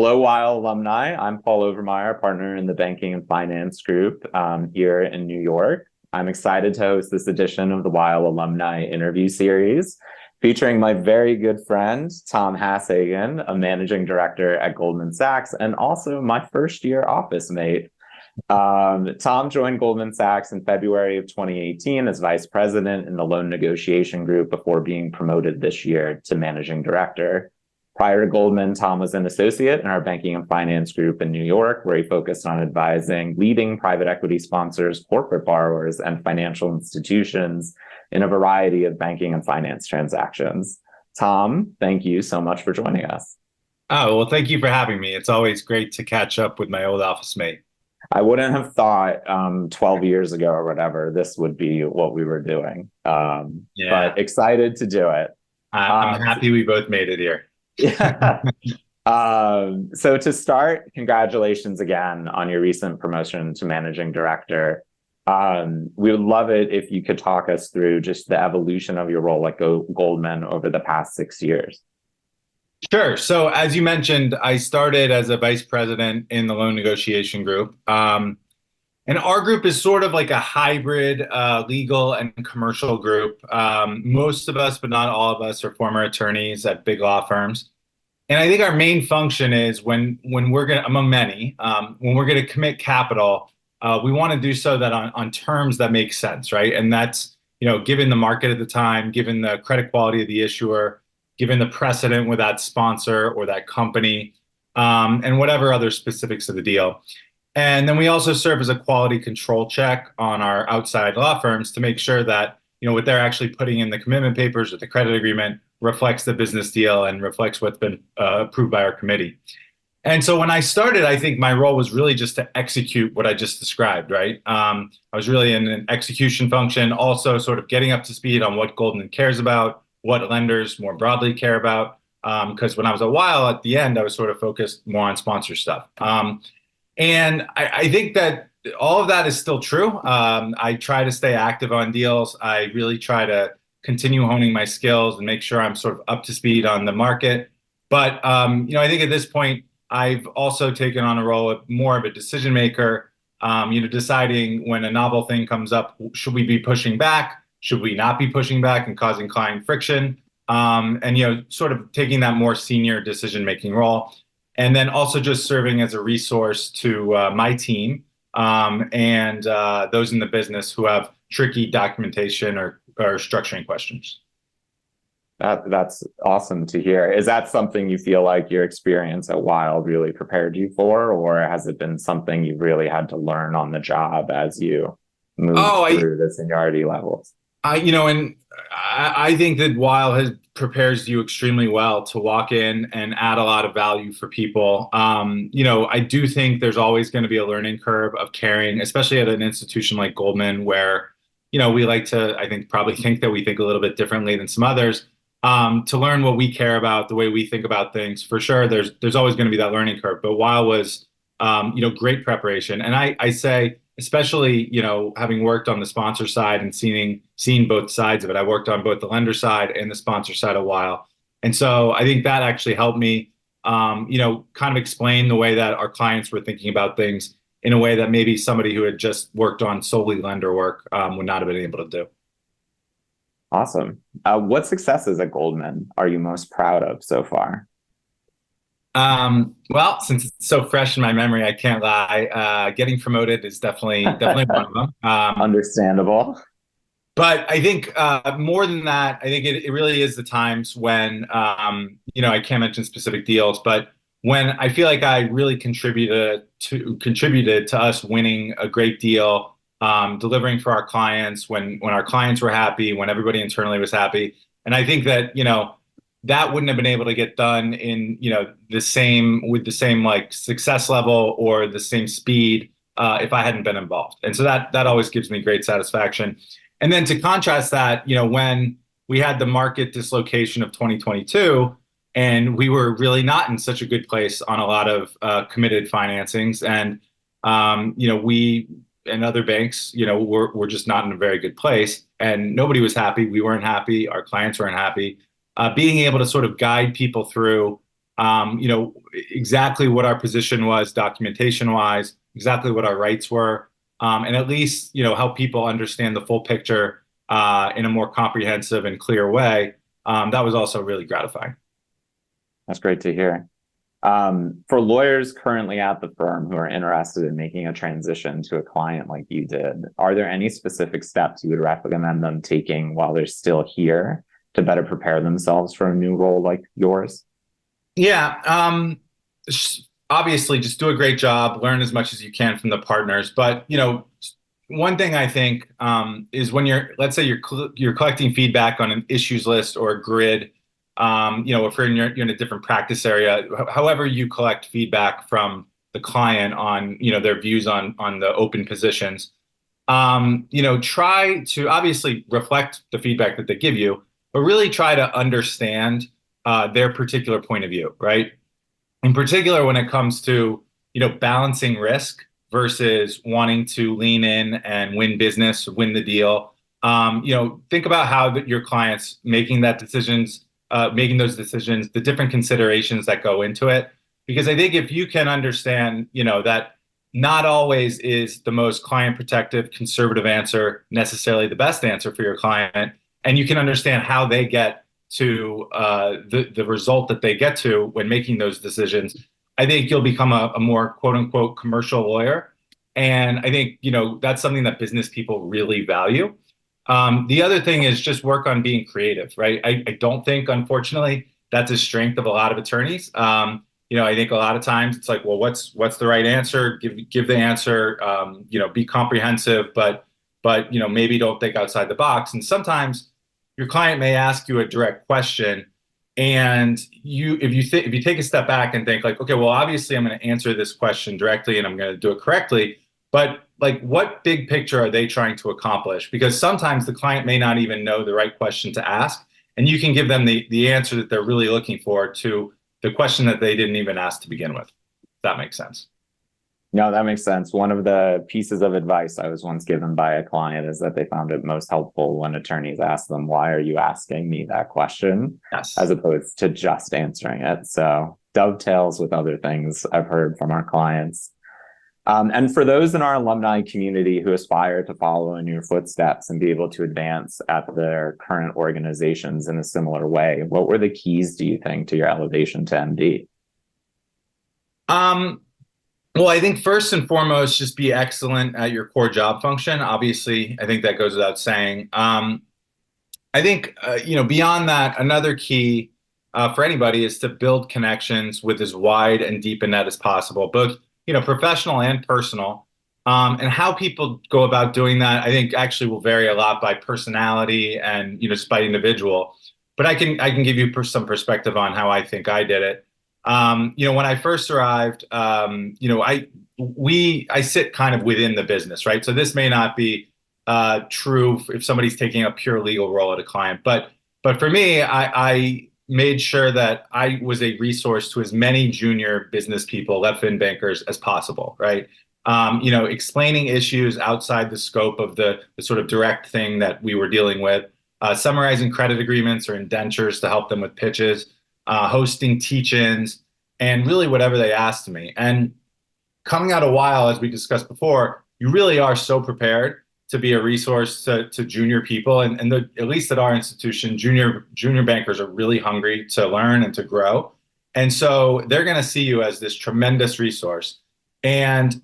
Hello, Weil Alumni. I'm Paul Overmyer, partner in the banking and finance group here in New York. I'm excited to host this edition of the Weil Alumni Interview Series, featuring my very good friend, Tom Hassagen, a managing director at Goldman Sachs, and also my first year office mate. Tom joined Goldman Sachs in February of 2018 as vice president in the loan negotiation group before being promoted this year to managing director. Prior to Goldman, Tom was an associate in our banking and finance group in New York, where he focused on advising leading private equity sponsors, corporate borrowers, and financial institutions in a variety of banking and finance transactions. Tom, thank you so much for joining us. Oh, well, thank you for having me. It's always great to catch up with my old office mate. I wouldn't have thought 12 years ago or whatever, this would be what we were doing. Yeah, But excited to do it. I'm happy we both made it here. Yeah. So to start, congratulations again on your recent promotion to managing director. We would love it if you could talk us through just the evolution of your role at Goldman over the past 6 years. Sure. So as you mentioned, I started as a vice president in the loan negotiation group. And our group is sort of like a hybrid legal and commercial group. Most of us, but not all of us, are former attorneys at big law firms. And I think our main function is when we're going to, among many, when we're going to commit capital, we want to do so that on terms that make sense, right? And that's, given the market at the time, given the credit quality of the issuer, given the precedent with that sponsor or that company, and whatever other specifics of the deal. And then we also serve as a quality control check on our outside law firms to make sure that, what they're actually putting in the commitment papers or the credit agreement reflects the business deal and reflects what's been approved by our committee. And so when I started, I think my role was really just to execute what I just described, right? I was really in an execution function, also sort of getting up to speed on what Goldman cares about, what lenders more broadly care about. Because when I was a while at the end, I was sort of focused more on sponsor stuff. And I think that all of that is still true. I try to stay active on deals. I really try to continue honing my skills and make sure I'm sort of up to speed on the market. But I think at this point, I've also taken on a role of more of a decision maker, deciding when a novel thing comes up, should we be pushing back? Should we not be pushing back and causing client friction? And sort of taking that more senior decision-making role. And then also just serving as a resource to my team and those in the business who have tricky documentation or structuring questions. That's awesome to hear. Is that something you feel like your experience at Weil really prepared you for, or has it been something you've really had to learn on the job as you move through the seniority levels? I think that Weil prepares you extremely well to walk in and add a lot of value for people. I do think there's always going to be a learning curve of carrying, especially at an institution like Goldman, where, we like to, I think, probably think that we think a little bit differently than some others. To learn what we care about, the way we think about things, for sure, there's always going to be that learning curve. But Weil was, great preparation. And I say, especially, having worked on the sponsor side and seeing both sides of it. I worked on both the lender side and the sponsor side a while. And so I think that actually helped me, kind of explain the way that our clients were thinking about things in a way that maybe somebody who had just worked on solely lender work would not have been able to do. Awesome. What successes at Goldman are you most proud of so far? Well, since it's so fresh in my memory, I can't lie. Getting promoted is definitely one of them. Understandable. But I think more than that, I think it really is the times when, I can't mention specific deals, but when I feel like I really contributed to us winning a great deal, delivering for our clients, when our clients were happy, when everybody internally was happy. And I think that, that wouldn't have been able to get done in, the same like success level or the same speed if I hadn't been involved. And so that always gives me great satisfaction. And then to contrast that, when we had the market dislocation of 2022, and we were really not in such a good place on a lot of committed financings, and we and other banks, were just not in a very good place, and nobody was happy. We weren't happy. Our clients weren't happy. Being able to sort of guide people through exactly what our position was documentation wise, exactly what our rights were, and at least, help people understand the full picture in a more comprehensive and clear way. That was also really gratifying. That's great to hear. For lawyers currently at the firm who are interested in making a transition to a client like you did, are there any specific steps you would recommend them taking while they're still here to better prepare themselves for a new role like yours? Yeah, obviously, just do a great job, learn as much as you can from the partners. But one thing I think is when let's say you're collecting feedback on an issues list or a grid. If you're in a different practice area, however you collect feedback from the client on their views on the open positions. Try to obviously reflect the feedback that they give you, but really try to understand their particular point of view, right? In particular, when it comes to, balancing risk versus wanting to lean in and win business, win the deal. Think about how your clients making those decisions, the different considerations that go into it. Because I think if you can understand, that not always is the most client protective, conservative answer necessarily the best answer for your client, and you can understand how they get to the result that they get to when making those decisions, I think you'll become a more quote unquote commercial lawyer. And I think, that's something that business people really value. The other thing is just work on being creative, right? I don't think, unfortunately, that's a strength of a lot of attorneys. I think a lot of times it's like, well, what's the right answer? Give the answer. Be comprehensive, but maybe don't think outside the box. And sometimes your client may ask you a direct question, and if you take a step back and think like, okay, well, obviously I'm going to answer this question directly and I'm going to do it correctly, but like, what big picture are they trying to accomplish? Because sometimes the client may not even know the right question to ask, and you can give them the answer that they're really looking for to the question that they didn't even ask to begin with. If that makes sense. No, that makes sense. One of the pieces of advice I was once given by a client is that they found it most helpful when attorneys ask them, why are you asking me that question? Yes. As opposed to just answering it. So dovetails with other things I've heard from our clients. And for those in our alumni community who aspire to follow in your footsteps and be able to advance at their current organizations in a similar way, what were the keys, do you think, to your elevation to MD? Well, I think first and foremost, just be excellent at your core job function. Obviously, I think that goes without saying. I think, beyond that, another key for anybody is to build connections with as wide and deep a net as possible, both, professional and personal. And how people go about doing that, I think actually will vary a lot by personality and, just by individual. But I can give you some perspective on how I think I did it. When I first arrived, I sit kind of within the business, right? So this may not be true if somebody's taking a pure legal role at a client, but for me, I made sure that I was a resource to as many junior business people, left fin bankers as possible, right? Explaining issues outside the scope of the sort of direct thing that we were dealing with, summarizing credit agreements or indentures to help them with pitches, hosting teach-ins, and really whatever they asked me. And coming out of Weil, as we discussed before, you really are so prepared to be a resource to junior people. And at least at our institution, junior bankers are really hungry to learn and to grow. And so they're going to see you as this tremendous resource. And,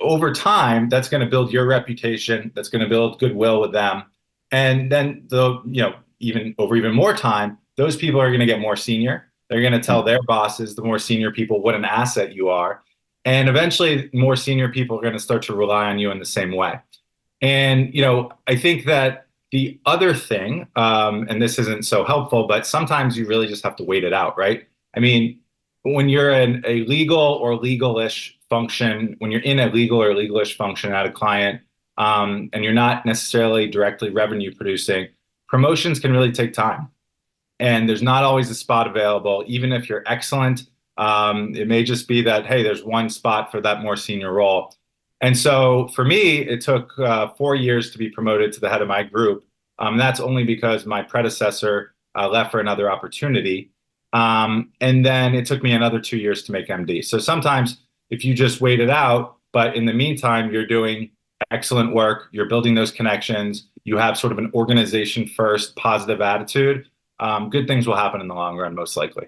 over time, that's going to build your reputation. That's going to build goodwill with them. And then even more time, those people are going to get more senior. They're going to tell their bosses, the more senior people, what an asset you are. And eventually more senior people are going to start to rely on you in the same way. And, I think that the other thing, and this isn't so helpful, but sometimes you really just have to wait it out, right? I mean, when you're in a legal or legal-ish function, when you're in a legal or legal-ish function at a client, and you're not necessarily directly revenue producing, promotions can really take time. And there's not always a spot available, even if you're excellent. It may just be that, hey, there's one spot for that more senior role. And so for me, it took 4 years to be promoted to the head of my group. That's only because my predecessor left for another opportunity. And then it took me another 2 years to make MD. So sometimes if you just wait it out, but in the meantime, you're doing excellent work, you're building those connections, you have sort of an organization first positive attitude, good things will happen in the long run, most likely.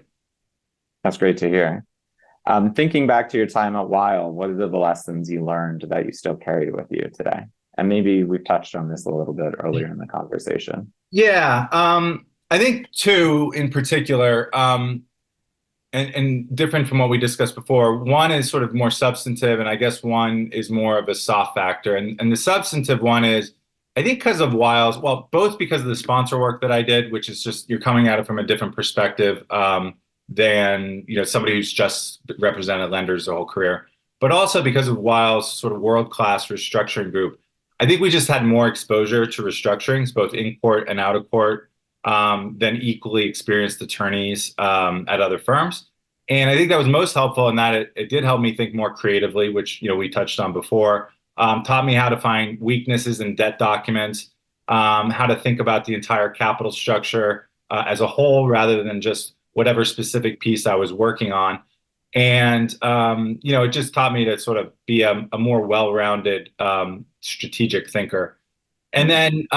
That's great to hear. Thinking back to your time at Weil, what are the lessons you learned that you still carry with you today? And maybe we've touched on this a little bit earlier in the conversation. Yeah, I think two in particular, and different from what we discussed before. One is sort of more substantive, and I guess one is more of a soft factor. And the substantive one is, I think because of Wiles, well, both because of the sponsor work that I did, which is just you're coming at it from a different perspective than somebody who's just represented lenders their whole career, but also because of Wiles' sort of world-class restructuring group. I think we just had more exposure to restructurings, both in court and out of court, than equally experienced attorneys at other firms. And I think that was most helpful in that it did help me think more creatively, which we touched on before. Taught me how to find weaknesses in debt documents, how to think about the entire capital structure as a whole rather than just whatever specific piece I was working on. And it just taught me to sort of be a more well-rounded strategic thinker. And then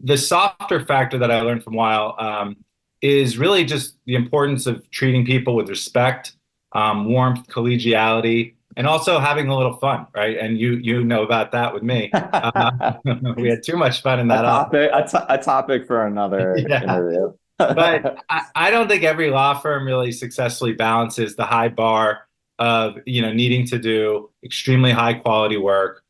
the softer factor that I learned from Weil is really just the importance of treating people with respect, warmth, collegiality, and also having a little fun, right? And you know about that with me. We had too much fun in that A topic for another interview. But I don't think every law firm really successfully balances the high bar of needing to do extremely high quality work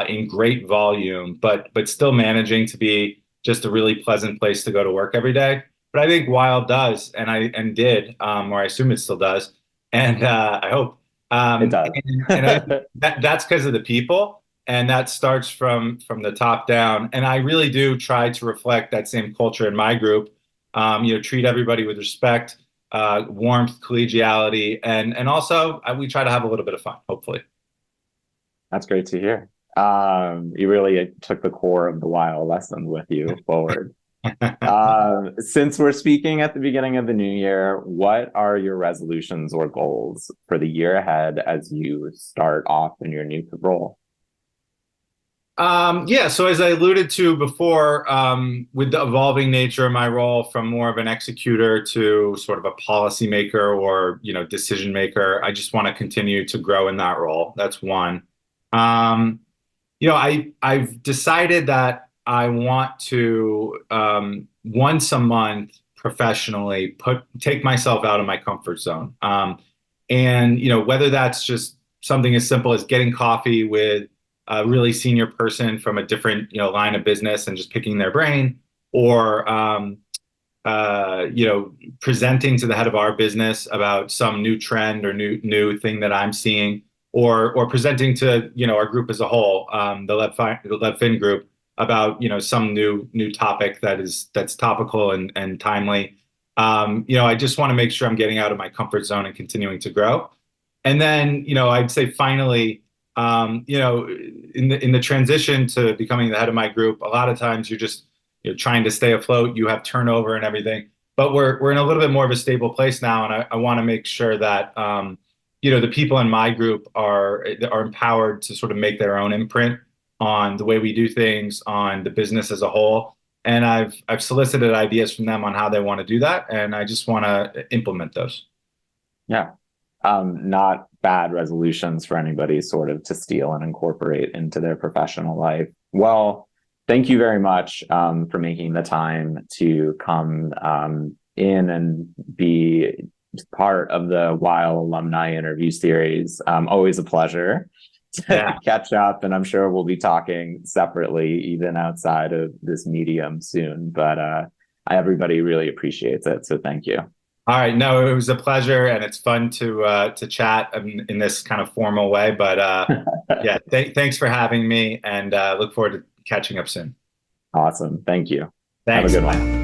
in great volume, but still managing to be just a really pleasant place to go to work every day. But I think Weil does, and did, or I assume it still does, and I hope it does. and that's because of the people, and that starts from the top down. And I really do try to reflect that same culture in my group. Treat everybody with respect, warmth, collegiality, and also we try to have a little bit of fun, hopefully. That's great to hear. You really took the core of the Weil lesson with you forward. Since we're speaking at the beginning of the new year, what are your resolutions or goals for the year ahead as you start off in your new role? So as I alluded to before, with the evolving nature of my role from more of an executor to sort of a policymaker or, decision maker, I just want to continue to grow in that role. That's one. I've decided that I want to, once a month professionally take myself out of my comfort zone. And whether that's just something as simple as getting coffee with a really senior person from a different, line of business and just picking their brain, or, presenting to the head of our business about some new trend or new thing that I'm seeing, or presenting to, our group as a whole, the LevFin group about, some new topic that's topical and timely. I just want to make sure I'm getting out of my comfort zone and continuing to grow. And then, I'd say finally, in the transition to becoming the head of my group, a lot of times you're just trying to stay afloat. You have turnover and everything, but we're in a little bit more of a stable place now, and I want to make sure that the people in my group are empowered to sort of make their own imprint on the way we do things, on the business as a whole. And I've solicited ideas from them on how they want to do that, and I just want to implement those. Yeah. Not bad resolutions for anybody sort of to steal and incorporate into their professional life. Well, thank you very much for making the time to come in and be part of the Weil Alumni Interview Series. Always a pleasure to catch up, and I'm sure we'll be talking separately even outside of this medium soon, but everybody really appreciates it, so thank you. All right. No, it was a pleasure, and it's fun to chat in this kind of formal way. But thanks for having me, and look forward to catching up soon. Awesome. Thank you. Thanks. Have a good one.